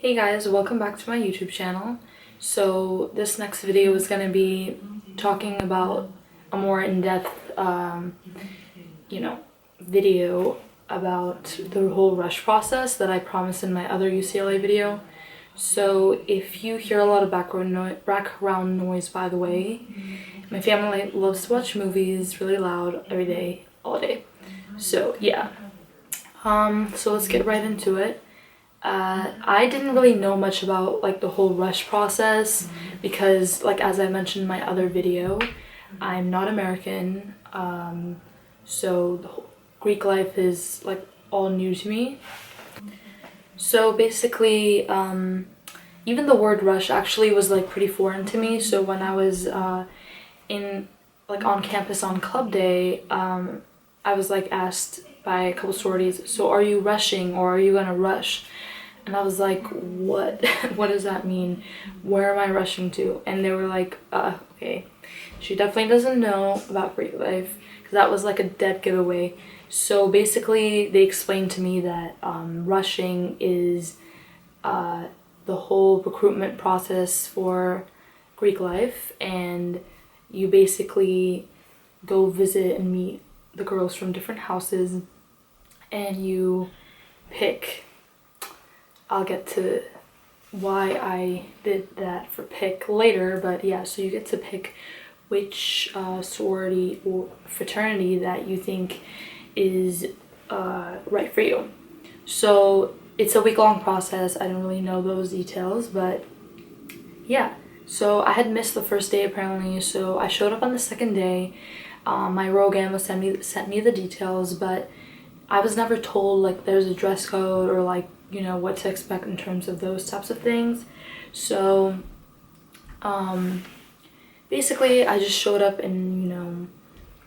Hey guys, welcome back to my YouTube channel. So this next video is going to be talking about a more in-depth, video about the whole rush process that I promised in my other UCLA video. So if you hear a lot of background noise, by the way, my family loves to watch movies really loud every day, all day. So yeah, so let's get right into it. I didn't really know much about like the whole rush process because, like, as I mentioned in my other video, I'm not American, so the whole Greek life is like all new to me. So basically, even the word rush actually was like pretty foreign to me. So when I was on campus on club day, I was like asked by a couple sororities, so are you rushing or are you gonna rush? And I was like, what? What does that mean? Where am I rushing to? And they were like, okay, she definitely doesn't know about Greek life, because that was like a dead giveaway. So basically they explained to me that rushing is the whole recruitment process for Greek life, and you basically go visit and meet the girls from different houses, and you pick. I'll get to why I did that for pick later, but yeah, so you get to pick which sorority or fraternity that you think is right for you. So it's a week-long process. I don't really know those details, but yeah. So I had missed the first day apparently, so I showed up on the second day. My Rogan sent me the details, but I was never told like there's a dress code or like, you know, what to expect in terms of those types of things. So basically I just showed up in, you know,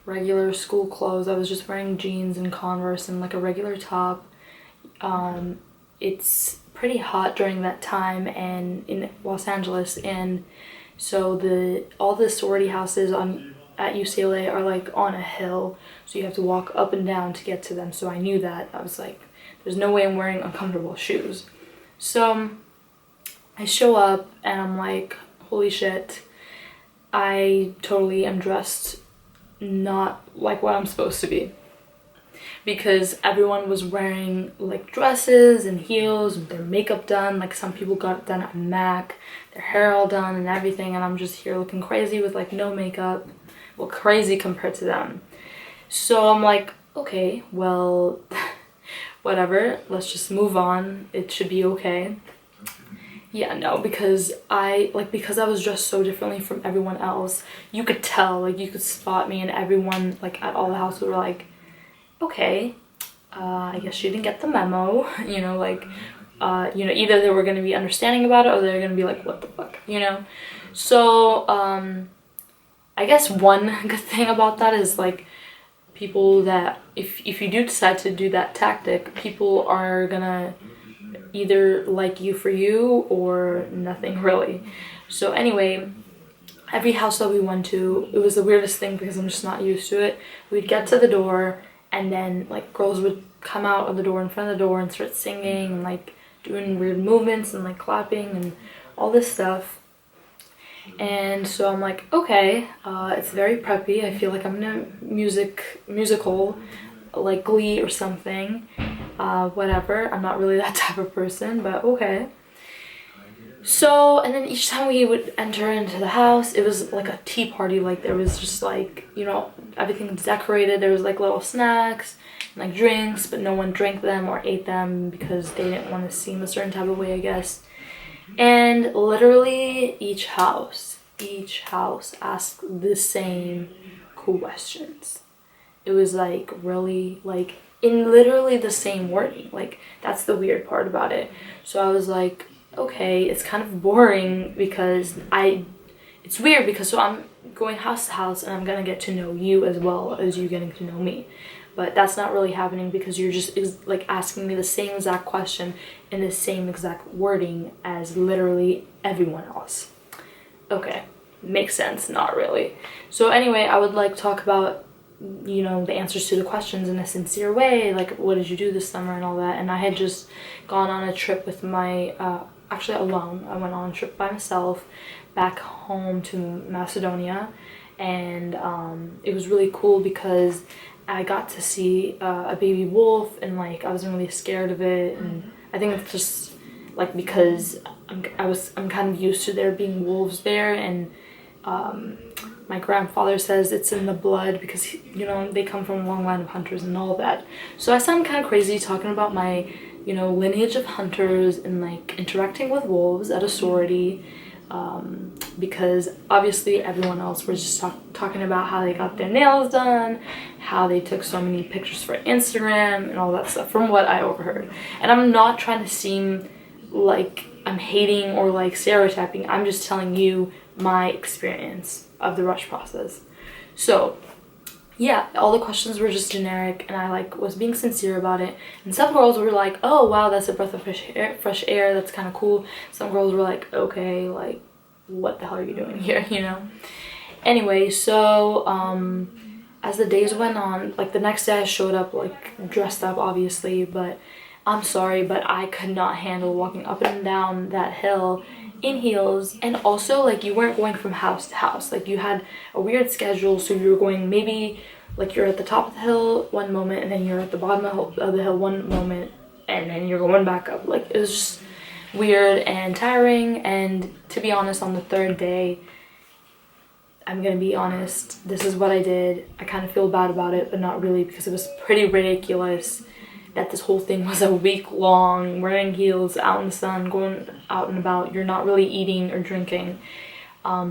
regular school clothes. I was just wearing jeans and Converse and like a regular top. It's pretty hot during that time and in Los Angeles, and so all the sorority houses at UCLA are like on a hill, so you have to walk up and down to get to them. So I knew that. I was like, there's no way I'm wearing uncomfortable shoes. So I show up and I'm like, holy shit, I totally am dressed not like what I'm supposed to be, because everyone was wearing like dresses and heels and their makeup done. Like some people got it done at MAC, their hair all done and everything, and I'm just here looking crazy with like no makeup. Well, crazy compared to them. So I'm like, okay, well, whatever, let's just move on. It should be okay. Yeah, no, because I was dressed so differently from everyone else, you could tell, like you could spot me, and everyone like at all the houses were like, okay, I guess she didn't get the memo, you know, like, either they were going to be understanding about it or they're going to be like, what the fuck, you know? So, I guess one good thing about that is like people that if you do decide to do that tactic, people are gonna either like you for you or nothing really. So anyway, every house that we went to, it was the weirdest thing because I'm just not used to it. We'd get to the door and then like girls would come out of the door in front of the door and start singing and like doing weird movements and like clapping and all this stuff. And so I'm like, okay, it's very preppy. I feel like I'm in a musical, like Glee or something. Whatever. I'm not really that type of person, but okay. So, and then each time we would enter into the house, it was like a tea party. Like there was just like, you know, everything's decorated. There was like little snacks and like drinks, but no one drank them or ate them because they didn't want to seem a certain type of way, I guess. And literally each house asked the same questions. It was like really like in literally the same wording. Like that's the weird part about it. So I was like, okay, it's kind of boring because it's weird because so I'm going house to house and I'm gonna get to know you as well as you getting to know me. But that's not really happening because you're just like asking me the same exact question in the same exact wording as literally everyone else. Okay, makes sense, not really. So anyway, I would like talk about, you know, the answers to the questions in a sincere way, like what did you do this summer and all that. And I had just gone on a trip with my actually alone. I went on a trip by myself back home to Macedonia, and it was really cool because I got to see a baby wolf, and like I wasn't really scared of it. And I think it's just like because I'm kind of used to there being wolves there, and my grandfather says it's in the blood because, you know, they come from a long line of hunters and all that. So I sound kind of crazy talking about my, you know, lineage of hunters and like interacting with wolves at a sorority, because obviously everyone else was just talking about how they got their nails done, how they took so many pictures for Instagram and all that stuff from what I overheard. And I'm not trying to seem like I'm hating or like stereotyping. I'm just telling you my experience of the rush process. So yeah, all the questions were just generic, and I like was being sincere about it. And some girls were like, oh wow, that's a breath of fresh air, that's kind of cool. Some girls were like, okay, like what the hell are you doing here, you know? Anyway, so as the days went on, like the next day I showed up like dressed up obviously, but I'm sorry, but I could not handle walking up and down that hill in heels. And also like you weren't going from house to house, like you had a weird schedule. So you were going, maybe like you're at the top of the hill one moment, and then you're at the bottom of the hill one moment, and then you're going back up. Like it was just weird and tiring. And to be honest, on the third day, I'm gonna be honest, this is what I did. I kind of feel bad about it, but not really, because it was pretty ridiculous that this whole thing was a week long, wearing heels, out in the sun, going out and about. You're not really eating or drinking.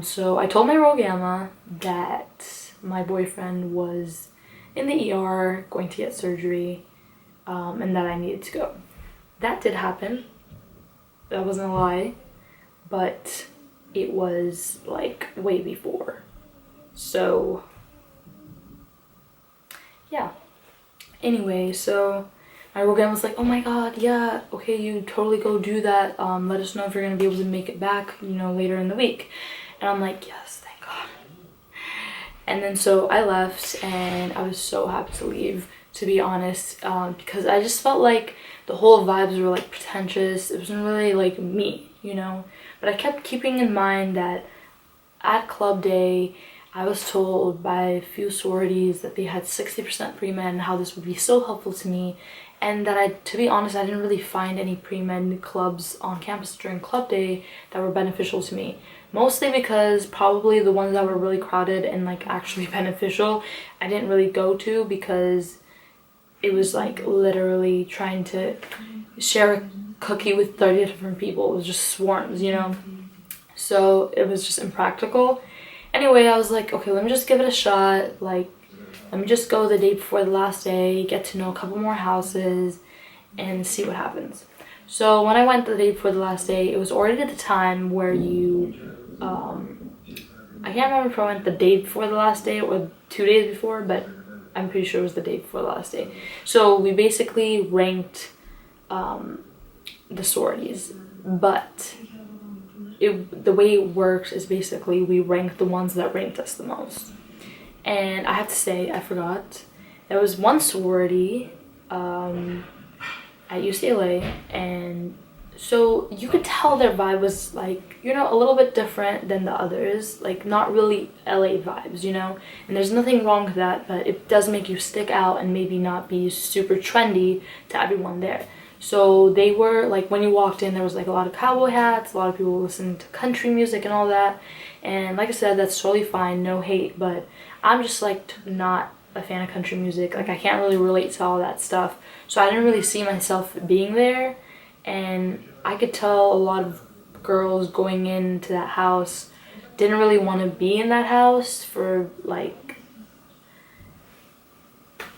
So I told my real grandma that my boyfriend was in the ER going to get surgery, and that I needed to go. That did happen. That wasn't a lie, but it was like way before. So yeah. Anyway, so my real grandma was like, oh my god, yeah, okay, you totally go do that. Let us know if you're gonna be able to make it back, you know, later in the week. And I'm like, yes, thank god. And then so I left, and I was so happy to leave, to be honest, because I just felt like the whole vibes were like pretentious. It wasn't really like me, you know. But I kept keeping in mind that at club day, I was told by a few sororities that they had 60% pre-med, how this would be so helpful to me. And that to be honest, I didn't really find any pre-med clubs on campus during club day that were beneficial to me. Mostly because probably the ones that were really crowded and like actually beneficial, I didn't really go to, because it was like literally trying to share a cookie with 30 different people. It was just swarms, you know? So it was just impractical. Anyway, I was like, okay, let me just give it a shot. Like, let me just go the day before the last day, get to know a couple more houses, and see what happens. So when I went the day before the last day, it was already at the time where you, I can't remember if I went the day before the last day or 2 days before, but I'm pretty sure it was the day before the last day. So we basically ranked the sororities, but the way it works is basically we ranked the ones that ranked us the most. And I have to say, I forgot, there was one sorority at UCLA, and so you could tell their vibe was like, you know, a little bit different than the others, like not really LA vibes, you know. And there's nothing wrong with that, but it does make you stick out and maybe not be super trendy to everyone there. So they were like, when you walked in, there was like a lot of cowboy hats, a lot of people listening to country music and all that. And like I said, that's totally fine, no hate, but I'm just like not a fan of country music. Like I can't really relate to all that stuff. So I didn't really see myself being there. And I could tell a lot of girls going into that house didn't really want to be in that house for like,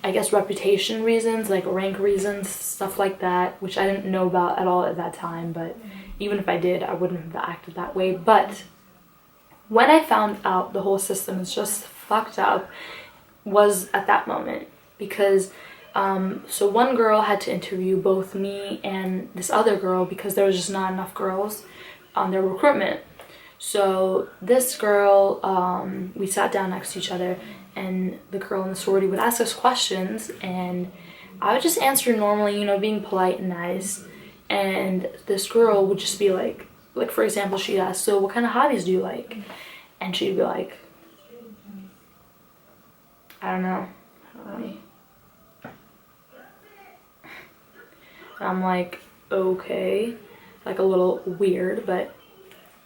I guess reputation reasons, like rank reasons, stuff like that, which I didn't know about at all at that time. But even if I did, I wouldn't have acted that way. But when I found out the whole system is just fucked up was at that moment, because so one girl had to interview both me and this other girl because there was just not enough girls on their recruitment. So this girl, we sat down next to each other, and the girl in the sorority would ask us questions, and I would just answer normally, you know, being polite and nice. and this girl would just be like for example, she'd ask, so what kind of hobbies do you like? And she'd be like, I don't know. And I'm like, okay, like a little weird. But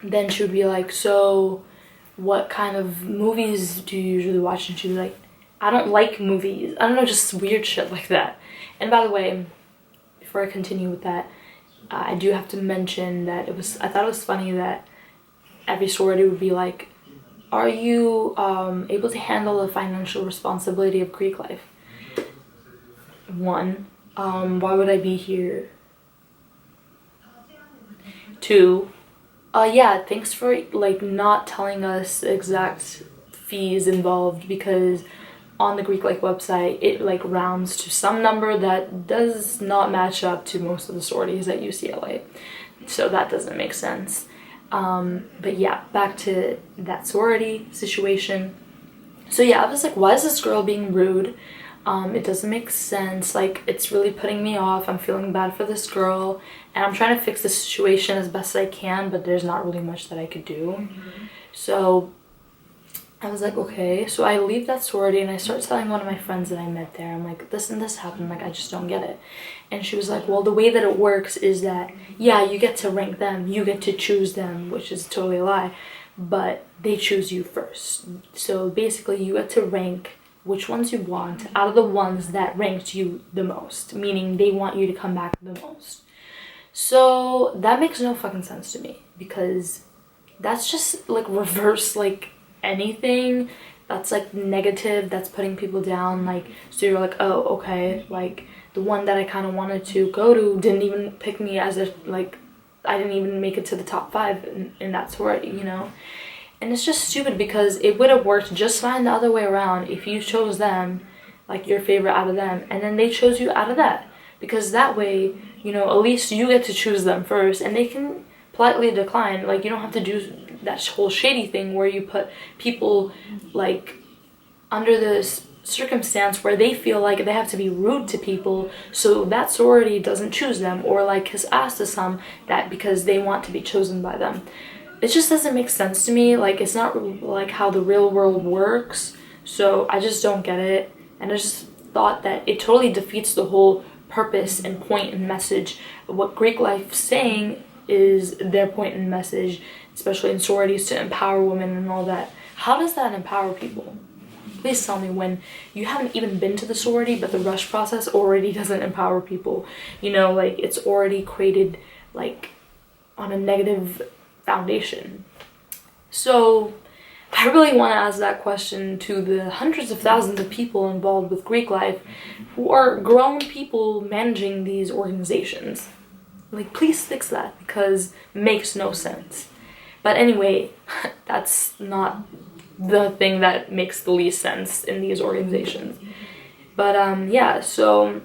then she would be like, so what kind of movies do you usually watch? And she'd be like, I don't like movies. I don't know, just weird shit like that. And by the way, before I continue with that, I do have to mention that I thought it was funny that every sorority would be like, are you able to handle the financial responsibility of Greek life? 1, why would I be here? 2, yeah, thanks for like not telling us exact fees involved, because on the Greek Life website it like rounds to some number that does not match up to most of the sororities at UCLA, so that doesn't make sense. But yeah, back to that sorority situation. So yeah, I was like, why is this girl being rude? It doesn't make sense. Like, it's really putting me off. I'm feeling bad for this girl, and I'm trying to fix the situation as best as I can, but there's not really much that I could do. So I was like, okay. So I leave that sorority and I start telling one of my friends that I met there, I'm like, this and this happened, like I just don't get it. And she was like, well, the way that it works is that, yeah, you get to rank them, you get to choose them, which is totally a lie, but they choose you first. So basically you get to rank which ones you want out of the ones that ranked you the most, meaning they want you to come back the most. So that makes no fucking sense to me, because that's just like reverse like anything that's like negative, that's putting people down. Like, so you're like, oh, okay, like the one that I kind of wanted to go to didn't even pick me as a, like, I didn't even make it to the top 5 in that sorority, you know? And it's just stupid, because it would have worked just fine the other way around if you chose them, like your favorite out of them, and then they chose you out of that. Because that way, you know, at least you get to choose them first, and they can politely decline. Like, you don't have to do that whole shady thing where you put people like under this circumstance where they feel like they have to be rude to people so that sorority doesn't choose them, or like kiss ass to some that because they want to be chosen by them. It just doesn't make sense to me. Like, it's not like how the real world works, so I just don't get it. And I just thought that it totally defeats the whole purpose and point and message of what Greek life's saying is their point and message, especially in sororities, to empower women and all that. How does that empower people? Please tell me, when you haven't even been to the sorority, but the rush process already doesn't empower people. You know, like, it's already created like on a negative foundation. So I really want to ask that question to the hundreds of thousands of people involved with Greek life, who are grown people managing these organizations. Like, please fix that, because it makes no sense. But anyway, that's not the thing that makes the least sense in these organizations. But yeah, so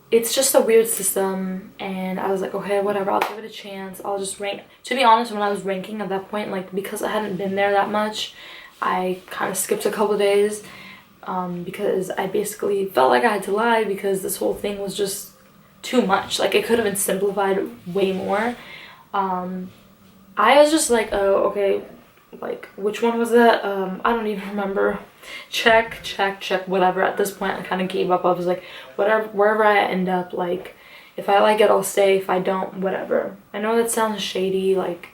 it's just a weird system, and I was like, okay, whatever, I'll give it a chance. I'll just rank. To be honest, when I was ranking at that point, like, because I hadn't been there that much, I kind of skipped a couple days, because I basically felt like I had to lie, because this whole thing was just too much. Like, it could have been simplified way more. I was just like, oh, okay, like, which one was that? I don't even remember. Check, whatever. At this point, I kind of gave up. I was like, whatever, wherever I end up, like, if I like it, I'll stay. If I don't, whatever. I know that sounds shady, like,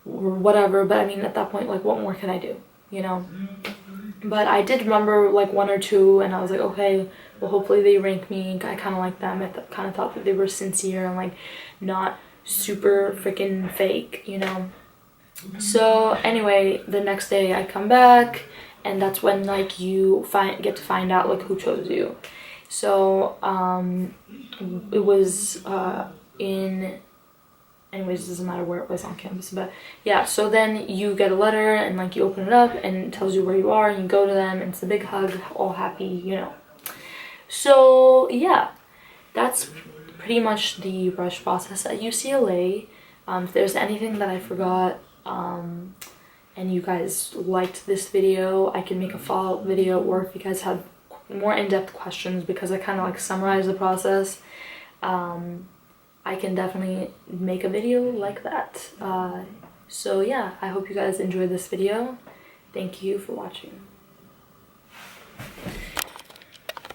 or whatever, but I mean, at that point, like, what more can I do, you know? But I did remember, like, 1 or 2, and I was like, okay, well, hopefully they rank me. I kind of like them. I kind of thought that they were sincere and, like, not super freaking fake, you know? So anyway, the next day I come back, and that's when, like, you get to find out, like, who chose you. So it was anyways, it doesn't matter where it was on campus, but yeah, so then you get a letter, and, like, you open it up and it tells you where you are, and you go to them, and it's a big hug, all happy, you know. So yeah, that's pretty much the rush process at UCLA. If there's anything that I forgot, and you guys liked this video, I can make a follow-up video, or if you guys have more in-depth questions, because I kind of, like, summarize the process, I can definitely make a video like that. So yeah, I hope you guys enjoyed this video. Thank you for watching.